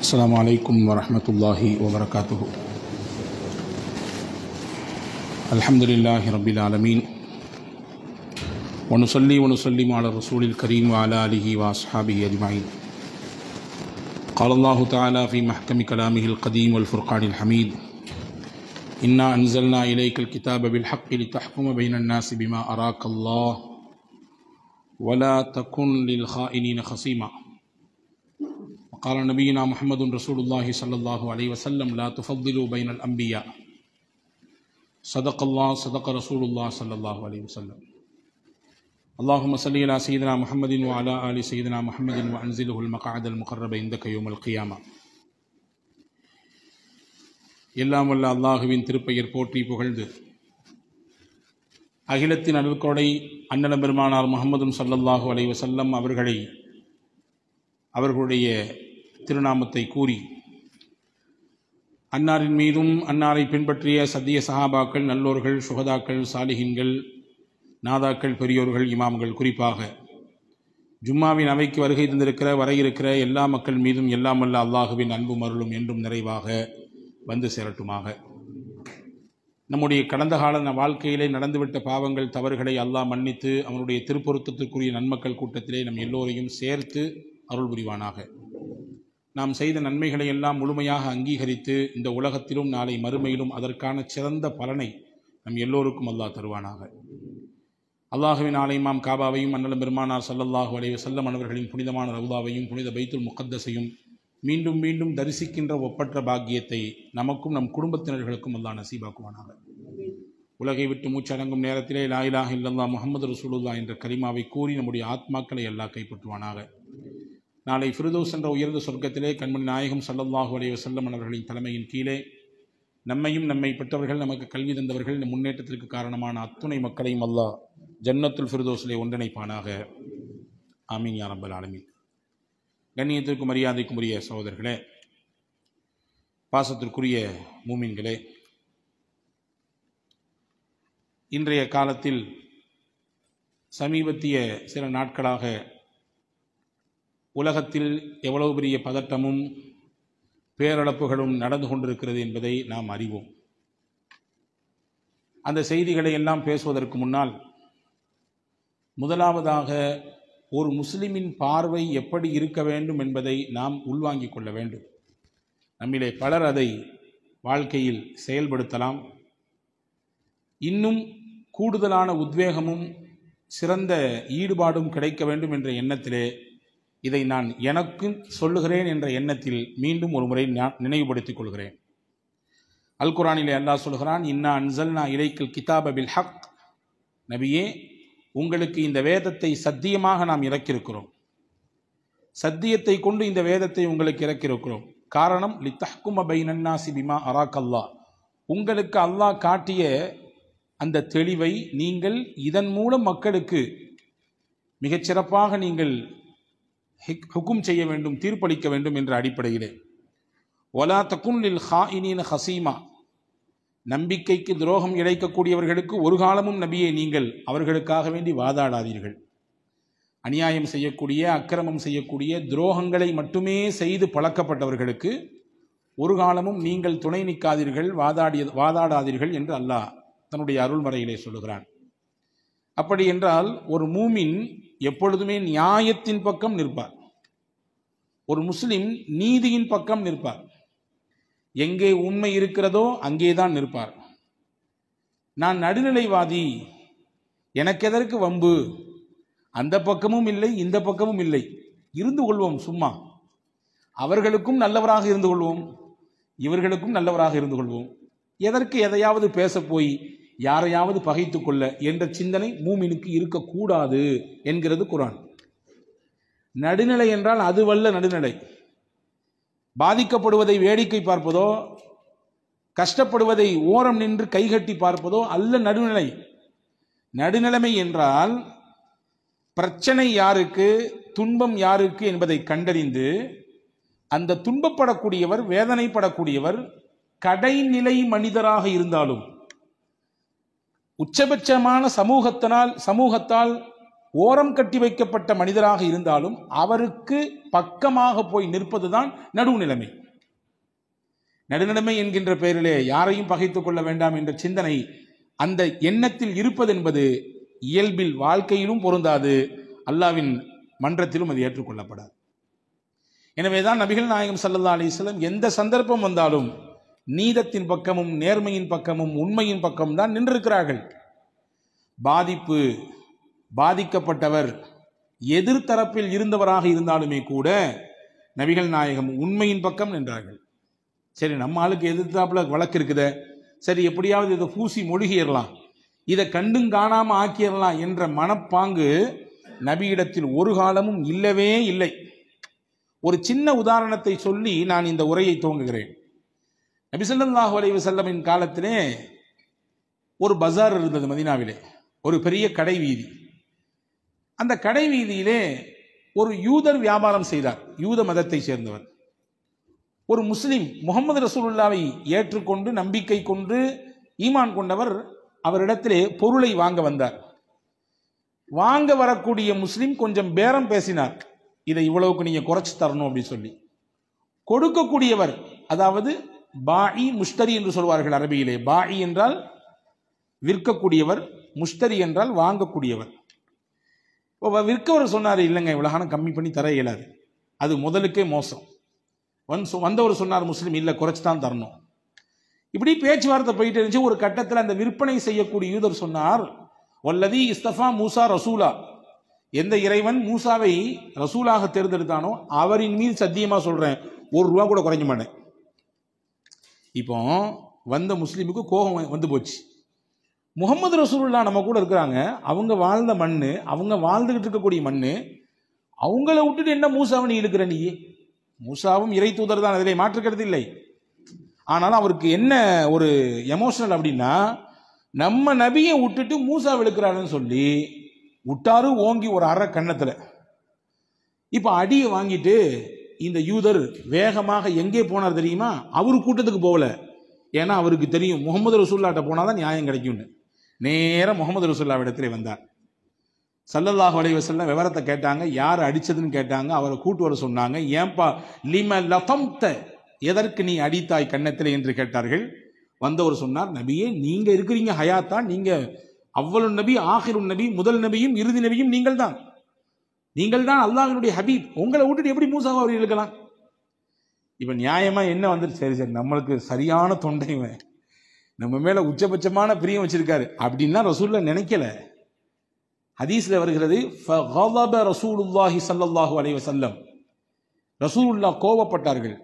السلام عليكم ورحمة الله وبركاته. الحمد لله رب العالمين ونصلي ونسلم على الرسول الكريم وعلى آله وأصحابه أجمعين. قال الله تعالى في محكم كلامه القديم والفرقان الحميد: إنا أنزلنا إليك الكتاب بالحق لتحكم بين الناس بما أراك الله ولا تكن للخائنين خصيما. قال نبينا محمد رسول الله صلى الله عليه وسلم: لا تفضلوا بين الأنبياء. صدق الله صدق رسول الله صلى الله عليه وسلم. اللهم صل على سيدنا محمد وعلى آل سيدنا محمد وأنزله المقعد المقرب عندك يوم القيامة. எல்லாம் வல்ல அல்லாஹுவின் திருப்பெயர் போற்றி புகழ்ந்து அகிலத்தின் அருள்கொடை அண்ணலம் பெருமானார் முஹம்மதும் ஸல்லல்லாஹு அலைஹி வஸல்லம் அவர்களுடைய திருநாமத்தை கூறி அன்னாரின் மீதும் அன்னாரை பின்பற்றிய சத்திய சஹாபாக்கள், நல்லோர்கள், சுஹதாக்கள், சாலிஹின்கள், நாதாக்கள், பெரியோர்கள், இமாம்கள், குறிப்பாக ஜும்மாவின் அவைக்கு வருகை தந்திருக்கிற வர இருக்கிற எல்லா மக்கள் மீதும் எல்லாம் வல்ல அல்லாஹுவின் அன்பும் அருளும் என்றும் நிறைவாக வந்து சேரட்டுமாக. நம்முடைய கடந்த கால வாழ்க்கையிலே நடந்துவிட்ட பாவங்கள், தவறுகளை அல்லாஹ் மன்னித்து அவனுடைய திருப்பொருத்தத்திற்குரிய நன்மக்கள் கூட்டத்திலே நம் எல்லோரையும் சேர்த்து அருள் புரிவானாக. நாம் செய்த நன்மைகளை எல்லாம் முழுமையாக அங்கீகரித்து இந்த உலகத்திலும் நாளை மறுமையிலும் அதற்கான சிறந்த பலனை நம் எல்லோருக்கும் அல்லாஹ் தருவானாக. அல்லாஹுவின் ஆலயமாம் காபாவையும் அண்ணலம் பெருமானார் ஸல்லல்லாஹு அலைஹி வஸல்லம் அவர்களின் புனிதமான ரவுதாவையும் புனித பைத்துல் முகத்தஸையும் மீண்டும் மீண்டும் தரிசிக்கின்ற ஒப்பற்ற பாக்கியத்தை நமக்கும் நம் குடும்பத்தினர்களுக்கும் அல்லாஹ் நசீபாக்குவானாக. உலகை விட்டு மூச்சடங்கும் நேரத்திலே லா இலாஹ இல்லல்லாஹ் முஹம்மது ரசூலுல்லாஹ் என்ற கலிமாவை கூறி நம்முடைய ஆத்மாக்களை அல்லாஹ் கைப்பற்றுவானாக. நாளை ஃபிர்தௌஸ் என்ற உயர்ந்த சொர்க்கத்திலே கண்மணி நாயகம் ஸல்லல்லாஹு அலைஹி வஸல்லம் அவர்களின் தலைமையின் கீழே நம்மையும் நம்மை பெற்றவர்கள், நமக்கு கல்வி தந்தவர்கள், நம் முன்னேற்றத்திற்கு காரணமான அத்துணை மக்களையும் அல்லாஹ் ஜன்னத்துல் ஃபிர்தௌஸிலே ஒன்றிணைப்பானாக. ஆமீன் யா ரப்பல் ஆலமீன். கண்ணியத்திற்கும் மரியாதைக்கும் உரிய சகோதரர்களே, பாசத்திற்குரிய மூமின்களே, இன்றைய காலத்தில் சமீபத்திய சில நாட்களாக உலகத்தில் எவ்வளவு பெரிய பதட்டமும் பேரிழப்புகளும் நடந்து கொண்டிருக்கிறது என்பதை நாம் அறிவோம். அந்த செய்திகளை எல்லாம் பேசுவதற்கு முன்னால் முதலாவதாக ஒரு முஸ்லிமின் பார்வை எப்படி இருக்க வேண்டும் என்பதை நாம் உள்வாங்கிக் கொள்ள வேண்டும். நம்மிலே பலர் அதை வாழ்க்கையில் செயல்படுத்தலாம். இன்னும் கூடுதலான உத்வேகமும் சிறந்த ஈடுபாடும் கிடைக்க வேண்டும் என்ற எண்ணத்திலே இதை நான் எனக்கும் சொல்லுகிறேன் என்ற எண்ணத்தில் மீண்டும் ஒரு முறை நினைவுபடுத்திக் கொள்கிறேன். அல் குர்ஆனிலே அல்லாஹ் சொல்கிறான்: இன்னா அன்ஸல்னா இலைக்கல் கிதாப பில் ஹக். நபியே, உங்களுக்கு இந்த வேதத்தை சத்தியமாக நாம் இறக்கியிருக்கிறோம். சத்தியத்தை கொண்டு இந்த வேதத்தை உங்களுக்கு இறக்கியிருக்கிறோம். காரணம், லித்தஹ்கும பைனன் நாஸி பிமா அராக்கல்லாஹ். உங்களுக்கு அல்லாஹ் காட்டிய அந்த தெளிவை நீங்கள் இதன் மூலம் மக்களுக்கு மிகச்சிறப்பாக நீங்கள் ஹுக்கும் செய்ய வேண்டும், தீர்ப்பளிக்க வேண்டும் என்ற அடிப்படையிலே. வலா தகுன் லில் ஹாயினீன ஹசீமா. நம்பிக்கைக்கு துரோகம் இழைக்கக்கூடியவர்களுக்கு ஒரு காலமும் நபியை நீங்கள் அவர்களுக்காக வேண்டி வாதாடாதீர்கள். அநியாயம் செய்யக்கூடிய, அக்கிரமம் செய்யக்கூடிய, துரோகங்களை மட்டுமே செய்து பழக்கப்பட்டவர்களுக்கு ஒரு காலமும் நீங்கள் துணை நிற்காதீர்கள், வாதாடாதீர்கள் என்று அல்லாஹ் தன்னுடைய அருள்மறையிலே சொல்லுகிறான். அப்படி என்றால் ஒரு மூமின் எப்பொழுதுமே நியாயத்தின் பக்கம் நிற்பார். ஒரு முஸ்லிம் நீதியின் பக்கம் நிற்பார். எங்கே உண்மை இருக்கிறதோ அங்கேதான் நிற்பார். நான் நடுநிலைவாதி, எனக்கு எதற்கு வம்பு, அந்த பக்கமும் இல்லை இந்த பக்கமும் இல்லை, இருந்து கொள்வோம் சும்மா, அவர்களுக்கும் நல்லவராக இருந்து கொள்வோம், இவர்களுக்கும் நல்லவராக இருந்து கொள்வோம், எதற்கு எதையாவது பேச போய் யாரையாவது பகைத்து கொள்ள என்ற சிந்தனை மூமினுக்கு இருக்கக்கூடாது என்கிறது குர்ஆன். நடுநிலை என்றால் அதுவல்ல நடுநிலை. பாதிக்கப்படுவதை வேடிக்கை பார்ப்பதோ, கஷ்டப்படுவதை ஓரம் நின்று கைகட்டி பார்ப்பதோ அல்ல நடுநிலை. நடுநிலைமை என்றால் பிரச்சனை யாருக்கு, துன்பம் யாருக்கு என்பதை கண்டறிந்து அந்த துன்பப்படக்கூடியவர், வேதனைப்படக்கூடியவர் கடைநிலை மனிதராக இருந்தாலும், உச்சபட்சமான சமூகத்தால் ஓரம் கட்டி வைக்கப்பட்ட மனிதராக இருந்தாலும் அவருக்கு பக்கமாக போய் நிற்பதுதான் நடுவுநிலைமை. நடுநிலைமை என்கின்ற பெயரிலே யாரையும் பகைத்துக் கொள்ள வேண்டாம் என்ற சிந்தனை அந்த எண்ணத்தில் இருப்பது என்பது இயல்பில் வாழ்க்கையிலும் பொருந்தாது, அல்லாவின் மன்றத்திலும் அது ஏற்றுக்கொள்ளப்படாது. எனவேதான் நபிகள் நாயகம் ஸல்லல்லாஹு அலைஹி வஸல்லம் எந்த சந்தர்ப்பம் வந்தாலும் நீதத்தின் பக்கமும் நேர்மையின் பக்கமும் உண்மையின் பக்கமும் தான் நின்றிருக்கிறார்கள். பாதிக்கப்பட்டவர் எதிர்த்தரப்பில் இருந்தவராக இருந்தாலுமே கூட நபிகள் நாயகம் உண்மையின் பக்கம் நின்றார்கள். சரி, நம்ம ஆளுக்கு எதிர்த்தாப்புல வழக்கு இருக்குத, சரி எப்படியாவது இதை பூசி மொழிகிடலாம், இதை கண்டும் காணாம ஆக்கிடலாம் என்ற மனப்பாங்கு நபியிடத்தில் ஒரு காலமும் இல்லவே இல்லை. ஒரு சின்ன உதாரணத்தை சொல்லி நான் இந்த உரையை துவங்குகிறேன். நபி ஸல்லல்லாஹு அலைஹி வஸல்லமின் காலத்திலே ஒரு பஜார் இருந்தது மதீனாவிலே, ஒரு பெரிய கடை வீதி. அந்த கடை வீதியிலே ஒரு யூதர் வியாபாரம் செய்தார், யூத மதத்தை சேர்ந்தவர். ஒரு முஸ்லிம் முகமது ரசூலுல்லாவை ஏற்றுக்கொண்டு நம்பிக்கை கொண்டு ஈமான் கொண்டவர் அவரிடத்திலே பொருளை வாங்க வந்தார். வாங்க வரக்கூடிய முஸ்லிம் கொஞ்சம் பேரம் பேசினார், இதை இவ்வளவுக்கு நீங்க குறைச்சு தரணும் அப்படின்னு சொல்லி. கொடுக்கக்கூடியவர், அதாவது பாஇ முஷ்தரி என்று சொல்வார்கள் அரபியிலே. பாஇ என்றால் விற்கக்கூடியவர், முஷ்தரி என்றால் வாங்கக்கூடியவர். விற்கவர் சொன்னார், இல்லைங்க இவ்வளவு கம்மி பண்ணி தர இயலாது, அது முதலுக்கே மோசம். வந்தவர் சொன்னார் முஸ்லீம், இல்லை குறைச்சு தான் தரணும். இப்படி பேச்சுவார்த்தை போயிட்டு இருந்துச்சு. ஒரு கட்டத்தில் அந்த விற்பனை செய்யக்கூடிய யூதர் சொன்னார், வல்லதி இஸ்தஃபா மூசா ரசூலா, எந்த இறைவன் மூசாவை ரசூலாக தேர்ந்தெடுத்தானோ அவரின் மீது சத்தியமா சொல்றேன், ₹1 கூட குறைஞ்ச மாட்டேன். இப்போ வந்த முஸ்லீமுக்கு கோபம் வந்து போச்சு. முகமது ரசூலுல்லா நம்ம கூட இருக்கிறாங்க, அவங்க வாழ்ந்த மண்ணு, அவங்க வாழ்ந்துகிட்டு இருக்கக்கூடிய மண்ணு, அவங்கள விட்டுட்டு என்ன மூசாவை நீ இழுக்கிற? நீ மூசாவும் இறை தூதர் தான், அதிலே மாற்றுக்கிறது இல்லை. ஆனாலும் அவருக்கு என்ன ஒரு எமோஷனல் அப்படின்னா, நம்ம நபியை விட்டுட்டு மூசா விழுக்கிறாருன்னு சொல்லி விட்டாரு ஓங்கி ஒரு அரை கண்ணத்துல. இப்ப அடியை வாங்கிட்டு இந்த யூதர் வேகமாக எங்கே போனார் தெரியுமா? அவரு கூட்டத்துக்கு போகல, ஏன்னா அவருக்கு தெரியும் முகமது ரசூல்லாட்ட போனாதான் நியாயம் கிடைக்கும்னு. நேரம் முகமது ரசூல்லாவிடத்திலே வந்தார். ஸல்லல்லாஹு அலைஹி வஸல்லம் விவரத்தை கேட்டாங்க, யார் அடிச்சதுன்னு கேட்டாங்க. அவரை கூட்டு வர சொன்னாங்க. ஏன்பா லிம லதம்த, எதற்கு நீ அடித்தாய் கன்னத்திலே என்று கேட்டார்கள். வந்தவர் சொன்னார், நபியே நீங்க இருக்கிறீங்க ஹயாத்தா, நீங்க அவ்வளவு நபி ஆகிரு நபி, முதல் நபியும் இறுதி நபியும் நீங்கள் தான், அல்லாஹ்வினுடைய ஹபீப், உங்களை விட்டுட்டு எப்படி மூசாவை அவர் இழுக்கலாம்? இப்ப நியாயமா என்ன வந்துட்டு, சரி நம்மளுக்கு சரியான தொண்டைவன், நம்ம மேல உச்சபட்சமான பிரியம் வச்சிருக்காரு அப்படின்னா ரசூலுல்லாஹ் நினைக்கல. ஹதீஸ்ல வருகிறது, ஃபகலப ரசூலுல்லாஹி ஸல்லல்லாஹு அலைஹி வஸல்லம், ரசூலுல்லாஹ் கோபப்பட்டார்கள்.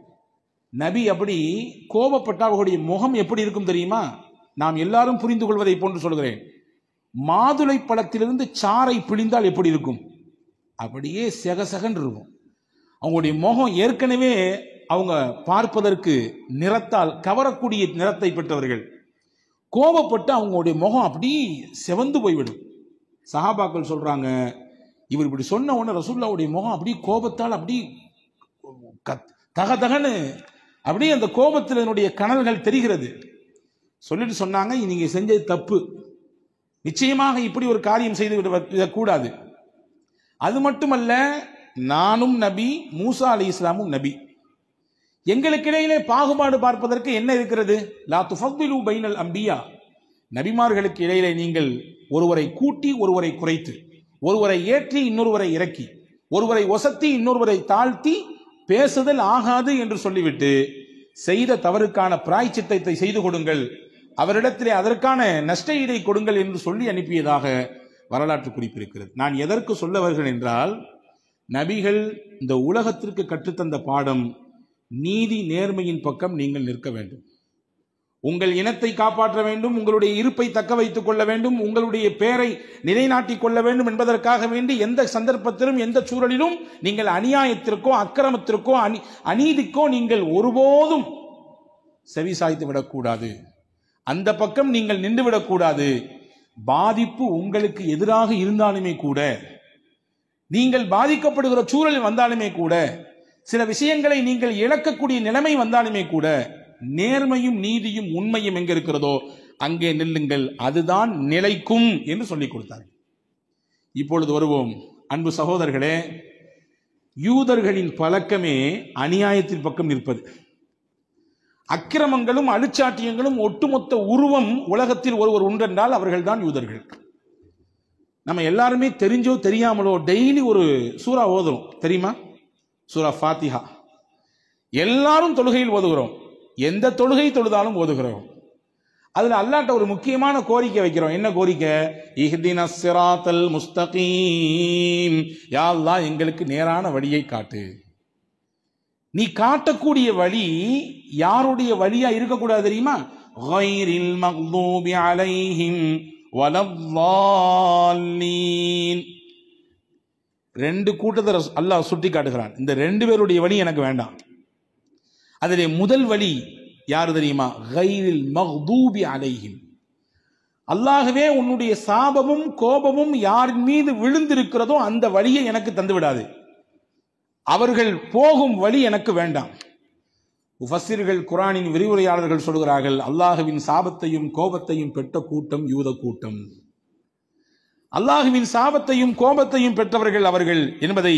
நபி அப்படி கோபப்பட்ட அவர்களுடைய முகம் எப்படி இருக்கும் தெரியுமா? நாம் எல்லாரும் புரிந்து கொள்வதை போன்று சொல்கிறேன். மாதுளை பழத்திலிருந்து சாறை பிழிந்தால் எப்படி இருக்கும், அப்படியே செகசகன் இருக்கும். அவங்களுடைய முகம் ஏற்கனவே அவங்க பார்ப்பதற்கு நிறத்தால் கவரக்கூடிய நிறத்தை பெற்றவர்கள். கோபப்பட்டு அவங்களுடைய முகம் அப்படி செவந்து போய்விடும். சஹாபாக்கள் சொல்றாங்க, இவர் இப்படி சொன்ன உடனே ரசூலுல்லாஹ்வுடைய முகம் அப்படி கோபத்தால் அப்படி தகதகன்னு அப்படியே அந்த கோபத்தினுடைய கனல்கள் தெரிகிறது. சொல்லிட்டு சொன்னாங்க, நீங்க செஞ்சது தப்பு, நிச்சயமாக இப்படி ஒரு காரியம் செய்து விடக்கூடாது. அது மட்டுமல்ல, நானும் நபி, மூசா அலைஹிஸ்ஸலாமும் நபி, எங்களுக்கு இடையிலே பாகுபாடு பார்ப்பதற்கு என்ன இருக்கிறது? லா துஃபத்திலு பைனல் அம்பியா, நபிமார்களுக்கு இடையிலே நீங்கள் ஒருவரை கூட்டி ஒருவரை குறைத்து, ஒருவரை ஏற்றி இன்னொருவரை இறக்கி, ஒருவரை ஒசத்தி இன்னொருவரை தாழ்த்தி பேசுதல் ஆகாது என்று சொல்லிவிட்டு, செய்த தவறுக்கான பிராய்ச்சித்தத்தை செய்து கொடுங்கள், அவரிடத்திலே அதற்கான நஷ்ட ஈடை கொடுங்கள் என்று சொல்லி அனுப்பியதாக வரலாற்று குறிப்பிருக்கிறது. நான் எதற்கு சொல்ல வருகிறேன் என்றால், நபிகள் இந்த உலகத்திற்கு கற்றுத்தந்த பாடம், நீதி நேர்மையின் பக்கம் நீங்கள் நிற்க வேண்டும், உங்கள் இனத்தை காப்பாற்ற வேண்டும், உங்களுடைய இருப்பை தக்க வைத்துக் கொள்ள வேண்டும், உங்களுடைய பெயரை நிலைநாட்டிக் கொள்ள வேண்டும் என்பதற்காக வேண்டி எந்த சந்தர்ப்பத்திலும் எந்த சூழலிலும் நீங்கள் அநியாயத்திற்கோ அக்கிரமத்திற்கோ அநீதிக்கோ நீங்கள் ஒருபோதும் செவிசாய்த்து விடக்கூடாது. அந்த பக்கம் நீங்கள் நின்று விடக்கூடாது. பாதிப்பு உங்களுக்கு எதிராக இருந்தாலுமே கூட, நீங்கள் பாதிக்கப்படுகிற சூழல் வந்தாலுமே கூட, சில விஷயங்களை நீங்கள் இழக்கக்கூடிய நிலைமை வந்தாலுமே கூட, நேர்மையும் நீதியும் உண்மையும் எங்க இருக்கிறதோ அங்கே நில்லுங்கள், அதுதான் நிலைக்கும் என்று சொல்லிக் கொடுத்தார்கள். இப்பொழுது வருவோம். அன்பு சகோதரர்களே, யூதர்களின் பழக்கமே அநியாயத்தின் பக்கம் நிற்பது. அக்கிரமங்களும் அழுச்சாட்டியங்களும் ஒட்டுமொத்த உருவம் உலகத்தில் ஒருவர் உண்டென்றால் அவர்கள் தான் யூதர்கள். நம்ம எல்லாருமே தெரிஞ்சோ தெரியாமலோ டெய்லி ஒரு சூரா ஓதுறோம், தெரியுமா? சூரா ஃபாத்திஹா எல்லாரும் தொழுகையில் ஓதுகிறோம். எந்த தொழுகை தொழுதாலும் ஓதுகிறோம். அதுல அல்லாஹ்ட்ட ஒரு முக்கியமான கோரிக்கை வைக்கிறோம். என்ன கோரிக்கை? இஹ்தினஸ் ஸிராத்தல் முஸ்தகீம், யா அல்லாஹ் எங்களுக்கு நேரான வழியை காட்டு. நீ காட்டக்கூடிய வழி யாருடைய வழியா இருக்கக்கூடாது தெரியுமா? கைரில் மக்தூபி அலைஹிம் வலல்லாலீன். ரெண்டு கூட்டத்தை அல்லாஹ் சுட்டி காட்டுகிறான். இந்த ரெண்டு பேருடைய வழி எனக்கு வேண்டாம். அதிலே முதல் வழி யாரு தெரியுமா? கைரில் மக்தூபி அலைஹிம். அல்லாஹ்வே உன்னுடைய சாபமும் கோபமும் யாரின் மீது விழுந்திருக்கிறதோ அந்த வழியை எனக்கு தந்து விடாது. அவர்கள் போகும் வழி எனக்கு வேண்டாம். முஃபஸ்ஸிர்கள், குர்ஆனின் விரிவுரையாளர்கள் சொல்கிறார்கள், அல்லாஹ்வின் சாபத்தையும் கோபத்தையும் பெற்ற கூட்டம் யூத கூட்டம். அல்லாஹ்வின் சாபத்தையும் கோபத்தையும் பெற்றவர்கள் அவர்கள் என்பதை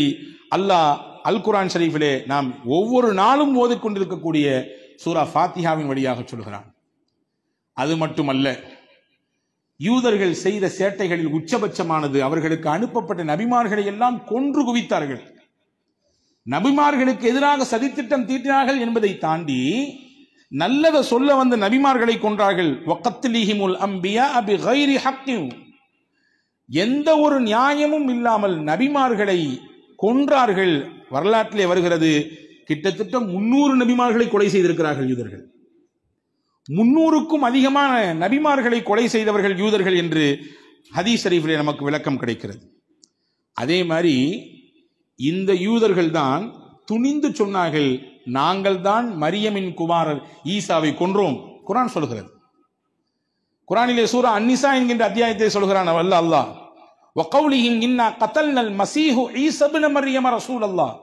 அல்லாஹ் அல் குர்ஆன் ஷரீஃபிலே நாம் ஒவ்வொரு நாளும் ஓதிக்கொண்டிருக்கக்கூடிய சூரா ஃபாத்திஹாவின் வழியாக சொல்கிறான். அது மட்டுமல்ல, யூதர்கள் செய்த சேட்டைகளில் உச்சபட்சமானது அவர்களுக்கு அனுப்பப்பட்ட நபிமார்களை எல்லாம் கொன்று குவித்தார்கள். நபிமார்களுக்கு எதிராக சதித்திட்டம் தீட்டினார்கள் என்பதை தாண்டி நல்லதை சொல்ல வந்த நபிமார்களை கொன்றார்கள். வகத்லிஹிமுல் அம்பியா பிகைரி ஹக்கின், எந்த ஒரு நியாயமும் இல்லாமல் நபிமார்களை கொன்றார்கள். வரலாற்றிலே வருகிறது, கிட்டத்தட்ட 300 நபிமார்களை கொலை செய்திருக்கிறார்கள் யூதர்கள். 300க்கும் அதிகமான நபிமார்களை கொலை செய்தவர்கள் யூதர்கள் என்று ஹதீஸ் ஷரீஃபிலே நமக்கு விளக்கம் கிடைக்கிறது. அதே மாதிரி இந்த யூதர்கள் தான் துணிந்து சொன்னார்கள், நாங்கள் தான் மரியமின் குமாரர் ஈசாவை கொன்றோம். குர்ஆன் சொல்கிறது. குர்ஆனிலே சூரா அன்னிசா என்கின்ற அத்தியாயத்தை சொல்கிறான் அல்லாஹ், வகௌலிஹிம் இன்னா கதல்னல் மஸீஹு ஈஸா இப்னு மர்யம ரசூலல்லாஹ்.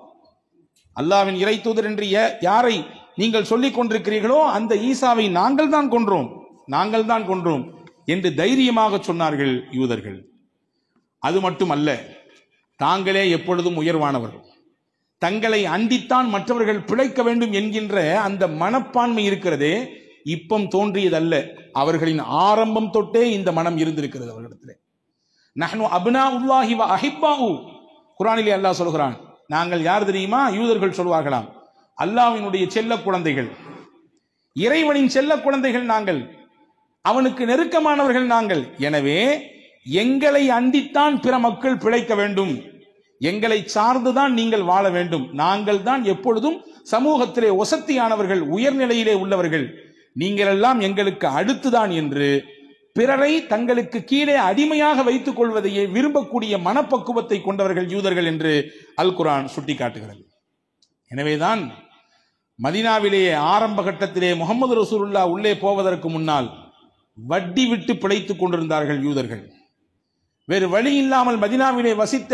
அல்லாஹ்வின் இறை தூதர் என்று யாரை நீங்கள் சொல்லிக் கொண்டிருக்கிறீர்களோ அந்த ஈசாவை நாங்கள் தான் கொன்றோம் என்று தைரியமாக சொன்னார்கள் யூதர்கள். அது மட்டுமல்ல, தாங்களே எப்பொழுதும் உயர்வானவர்கள், தங்களை அண்டித்தான் மற்றவர்கள் பிழைக்க வேண்டும் என்கின்ற அந்த மனப்பான்மை இருக்கிறதே இப்பம் தோன்றியதல்ல, அவர்களின் ஆரம்பம் தொட்டே இந்த மனம் இருந்திருக்கிறது அவர்களிடத்திலே. நஹ்னு அப்னாஉல்லாஹி வ அஹிப்பாஹு, குர்ஆனிலே அல்லாஹ் சொல்கிறான், நாங்கள் யார் தெரியுமா? யூதர்கள் சொல்வார்களாம், அல்லாஹ்வினுடைய செல்ல குழந்தைகள், இறைவனின் செல்ல குழந்தைகள் நாங்கள், அவனுக்கு நெருக்கமானவர்கள் நாங்கள். எனவே எங்களை அண்டித்தான் பிற மக்கள் பிழைக்க வேண்டும், எங்களை சார்ந்துதான் நீங்கள் வாழ வேண்டும், நாங்கள் தான் எப்பொழுதும் சமூகத்திலே வசதியானவர்கள், உயர்நிலையிலே உள்ளவர்கள், நீங்கள் எல்லாம் எங்களுக்கு அடுத்துதான் என்று பிறரை தங்களுக்கு கீழே அடிமையாக வைத்துக் கொள்வதையே விரும்பக்கூடிய மனப்பக்குவத்தை கொண்டவர்கள் யூதர்கள் என்று அல் குர்ஆன் சுட்டி காட்டுகிறது. எனவேதான் மதீனாவிலேயே ஆரம்ப கட்டத்திலே முஹம்மது ரசூலுல்லாஹ் உள்ளே போவதற்கு முன்னால் வட்டி விட்டு பிழைத்துக் கொண்டிருந்தார்கள் யூதர்கள். வேறு வழி இல்லாமல் மதீனாவிலே வசித்த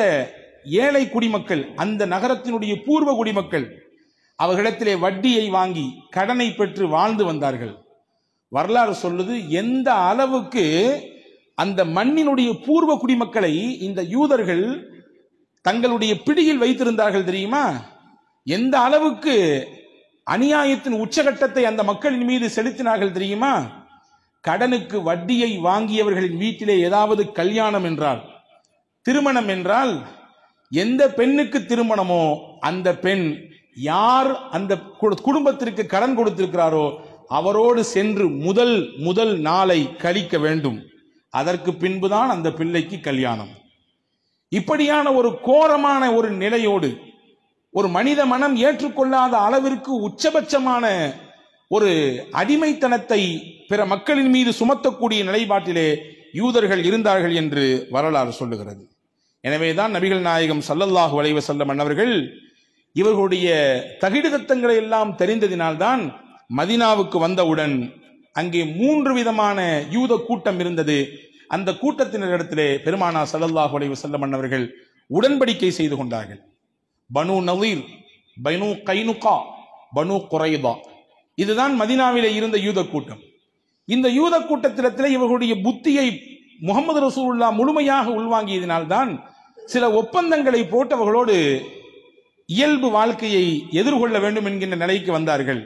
ஏழை குடிமக்கள், அந்த நகரத்தினுடைய பூர்வ குடிமக்கள், அவர்களிடத்திலே வட்டியை வாங்கி கடனை பெற்று வாழ்ந்து வந்தார்கள். வரலாறு சொல்லுது, எந்த அளவுக்கு அந்த மண்ணினுடைய பூர்வ குடிமக்களை இந்த யூதர்கள் தங்களுடைய பிடியில் வைத்திருந்தார்கள் தெரியுமா? எந்த அளவுக்கு அநியாயத்தின் உச்சகட்டத்தை அந்த மக்களின் மீது செலுத்தினார்கள் தெரியுமா? கடனுக்கு வட்டியை வாங்கியவர்களின் வீட்டிலே ஏதாவது கல்யாணம் என்றால், திருமணம் என்றால், எந்த பெண்ணுக்கு திருமணமோ அந்த பெண் யார் அந்த குடும்பத்திற்கு கடன் கொடுத்திருக்கிறாரோ அவரோடு சென்று முதல் நாளை கழிக்க வேண்டும். அதற்கு பின்புதான் அந்த பிள்ளைக்கு கல்யாணம். இப்படியான ஒரு கோரமான ஒரு நிலையோடு, ஒரு மனித மனம் ஏற்றுக்கொள்ளாத அளவிற்கு உச்சபட்சமான ஒரு அடிமைத்தனத்தை பிற மக்களின் மீது சுமத்தக்கூடிய நிலைப்பாட்டிலே யூதர்கள் இருந்தார்கள் என்று வரலாறு சொல்லுகிறது. எனவேதான் நபிகள் நாயகம் ஸல்லல்லாஹு அலைஹி வஸல்லம் அன்னவர்கள் இவர்களுடைய தகிடுதத்தங்களை எல்லாம் தெரிந்ததினால்தான் மதீனாவுக்கு வந்தவுடன் அங்கே 3 விதமான யூத கூட்டம் இருந்தது. அந்த கூட்டத்தினரிடத்திலே பெருமானார் ஸல்லல்லாஹு அலைஹி வஸல்லம் அன்னவர்கள் உடன்படிக்கை செய்து கொண்டார்கள். பனு நலீர், பனு கைனுகா, பனு குரைதா, இதுதான் மதீனாவிலே இருந்த யூத கூட்டம். இந்த யூத கூட்டத்திலே இவர்களுடைய புத்தியை முஹம்மது ரசூலுல்லாஹ் முழுமையாக உள்வாங்கியதினால்தான் சில ஒப்பந்தங்களை போட்டவர்களோடு இயல்பு வாழ்க்கையை எதிர்கொள்ள வேண்டும் என்கின்ற நிலைக்கு வந்தார்கள்.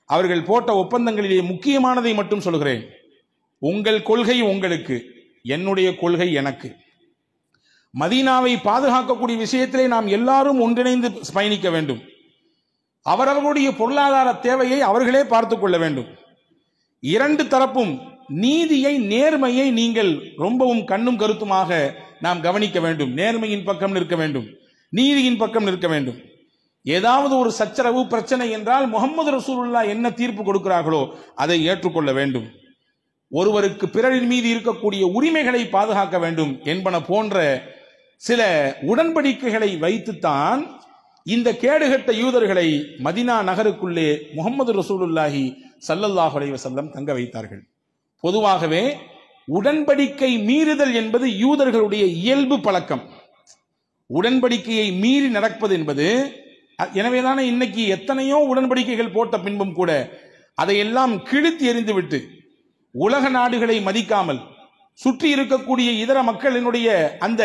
அவர்கள் போட்ட ஒப்பந்தங்களிலே முக்கியமானதை மட்டும் சொல்கிறேன். உங்கள் கொள்கை உங்களுக்கு, என்னுடைய கொள்கை எனக்கு. மதீனாவை பாதுகாக்கக்கூடிய விஷயத்திலே நாம் எல்லாரும் ஒன்றிணைந்து பயணிக்க வேண்டும். அவரவர்களுடைய பொருளாதார தேவையை அவர்களே பார்த்துக் கொள்ள வேண்டும். இரண்டு தரப்பும் நீதியை, நேர்மையை நீங்கள் ரொம்பவும் கண்ணும் கருத்துமாக நாம் கவனிக்க வேண்டும். நேர்மையின் பக்கம் நிற்க வேண்டும், நீதியின் பக்கம் நிற்க வேண்டும். ஏதாவது ஒரு சச்சரவு பிரச்சனை என்றால் முஹம்மது ரசூலுல்லாஹ் என்ன தீர்ப்பு கொடுக்கிறார்களோ அதை ஏற்றுக்கொள்ள வேண்டும். ஒருவருக்கு பிறரின் மீது இருக்கக்கூடிய உரிமைகளை பாதுகாக்க வேண்டும் என்பன போன்ற சில உடன்படிக்கைகளை வைத்துத்தான் இந்த கேடுகட்ட யூதர்களை மதீனா நகருக்குள்ளே முஹம்மது ரசூலுல்லாஹி ஸல்லல்லாஹு அலைஹி வஸல்லம் தங்க வைத்தார்கள். பொதுவாகவே உடன்படிக்கை மீறுதல் என்பது யூதர்களுடைய இயல்பு பழக்கம். உடன்படிக்கையை மீறி நடப்பது என்பது, எனவேதானே இன்னைக்கு எத்தனையோ உடன்படிக்கைகள் போட்ட பின்பும் கூட அதையெல்லாம் கிழித்து எறிந்துவிட்டு உலக நாடுகளை மதிக்காமல் சுற்றி இருக்கக்கூடிய இதர மக்களினுடைய அந்த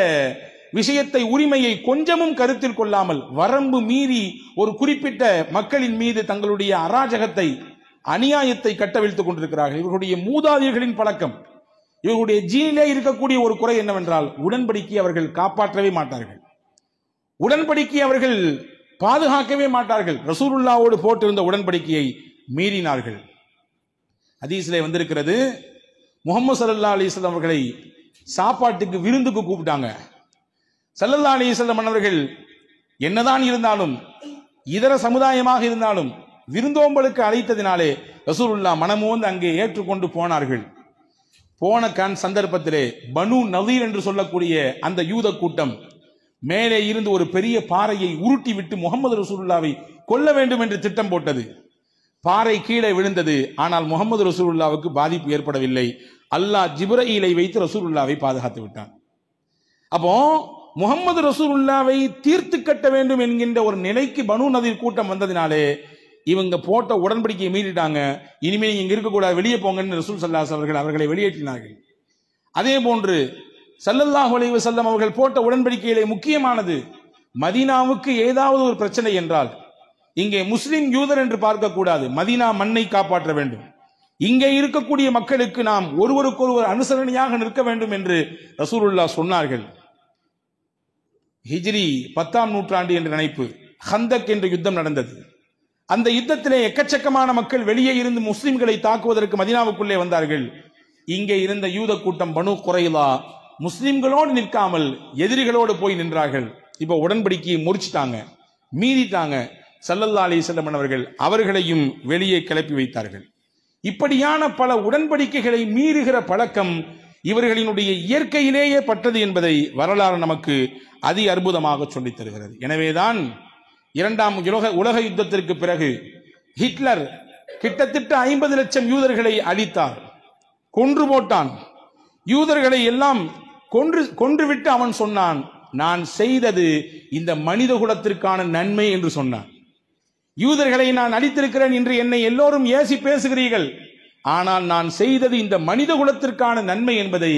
விஷயத்தை, உரிமையை கொஞ்சமும் கருத்தில் கொள்ளாமல் வரம்பு மீறி ஒரு குறிப்பிட்ட மக்களின் மீது தங்களுடைய அராஜகத்தை, அநியாயத்தை கட்டவிழ்த்துக் கொண்டிருக்கிறார்கள். இவர்களுடைய மூதாதையர்களின் பழக்கம். இவர்களுடைய ஜீனிலே இருக்கக்கூடிய ஒரு குறை என்னவென்றால் உடன்படிக்கை அவர்கள் காப்பாற்றவே மாட்டார்கள், உடன்படிக்கை அவர்கள் பாதுகாக்கவே மாட்டார்கள். ரசூலுல்லாஹ்வோடு போட்டிருந்த உடன்படிக்கையை மீறினார்கள். ஹதீஸிலே வந்திருக்கிறது, முஹம்மது ஸல்லல்லாஹு அலைஹி வஸல்லம் அவர்களை சாப்பாட்டுக்கு, விருந்துக்கு கூப்பிட்டாங்க. ஸல்லல்லாஹு அலைஹி வஸல்லம் அவர்கள் என்னதான் இருந்தாலும், இதர சமுதாயமாக இருந்தாலும் விருந்தோம்பலுக்கு அழைத்ததினாலே ரசூலுல்லாஹ் மனமோந்து அங்கே ஏற்றுக்கொண்டு போனார்கள். போன சந்தர்ப்பத்திலே பனு நதீர் என்று சொல்லக்கூடிய அந்த யூத கூட்டம் மேலே இருந்து ஒரு பெரிய பாறையை உருட்டி விட்டு முஹம்மது ரசூலுல்லாவை கொல்ல வேண்டும் என்று திட்டம் போட்டது. பாறை கீழே விழுந்தது. ஆனால் முஹம்மது ரசூலுல்லாவுக்கு பாதிப்பு ஏற்படவில்லை. அல்லாஹ் ஜிப்ரஈலை வைத்து ரசூலுல்லாவை பாதுகாத்து விட்டான். அப்போ முஹம்மது ரசூலுல்லாவை தீர்த்து கட்ட வேண்டும் என்கின்ற ஒரு நிலைக்கு பனு நதீர் கூட்டம் வந்ததினாலே இவங்க போட்ட உடன்படிக்கையை மீறிட்டாங்க. இனிமேல் இங்க இருக்கக்கூடாது, வெளியே போங்கன்னு ரசூல் ஸல்லல்லாஹு அலைஹி வஸல்லம் அவர்களை வெளியேற்றினார்கள். அதே போன்று ஸல்லல்லாஹு அலைஹி வஸல்லம் அவர்கள் போட்ட உடன்படிக்கையிலே முக்கியமானது, மதீனாவுக்கு ஏதாவது ஒரு பிரச்சனை என்றால் இங்கே முஸ்லிம் யூதர் என்று பார்க்க கூடாது, மதீனா மண்ணை காப்பாற்ற வேண்டும். இங்கே இருக்கக்கூடிய மக்களுக்கு நாம் ஒருவருக்கொருவர் அனுசரணையாக நிற்க வேண்டும் என்று ரசூலுல்லாஹ் சொன்னார்கள். ஹிஜ்ரி 10ஆம் நூற்றாண்டு என்று நினைப்பு, ஹந்தக் என்ற யுத்தம் நடந்தது. அந்த யுத்தத்திலே எக்கச்சக்கமான மக்கள் வெளியே இருந்து முஸ்லிம்களை தாக்குவதற்கு மதீனாவுக்குள்ளே வந்தார்கள். இங்கே இருந்த யூத கூட்டம் பனு குறைலா முஸ்லிம்களோடு நிற்காமல் எதிரிகளோடு போய் நின்றார்கள். இப்போ உடன்படிக்கையை முறிச்சிட்டாங்க, மீறிட்டாங்க. ஸல்லல்லாஹு அலைஹி வஸல்லம் அவர்கள் அவர்களையும் வெளியே கிளப்பி வைத்தார்கள். இப்படியான பல உடன்படிக்கைகளை மீறுகிற பழக்கம் இவர்களினுடைய இயற்கையிலேயே பட்டது என்பதை வரலாறு நமக்கு அதி அற்புதமாக சொல்லித் தருகிறது. எனவேதான் 2ஆம் உலக யுத்தத்திற்கு பிறகு ஹிட்லர் கிட்டத்தட்ட 50 லட்சம் யூதர்களை அழித்தார், கொன்று போட்டான். யூதர்களை எல்லாம் கொன்றுவிட்டு அவன் சொன்னான், நான் செய்தது இந்த மனித குலத்திற்கான நன்மை என்று சொன்னான். யூதர்களை நான் அழித்திருக்கிறேன் என்று என்னை எல்லோரும் ஏசி பேசுகிறீர்கள், ஆனால் நான் செய்தது இந்த மனித குலத்திற்கான நன்மை என்பதை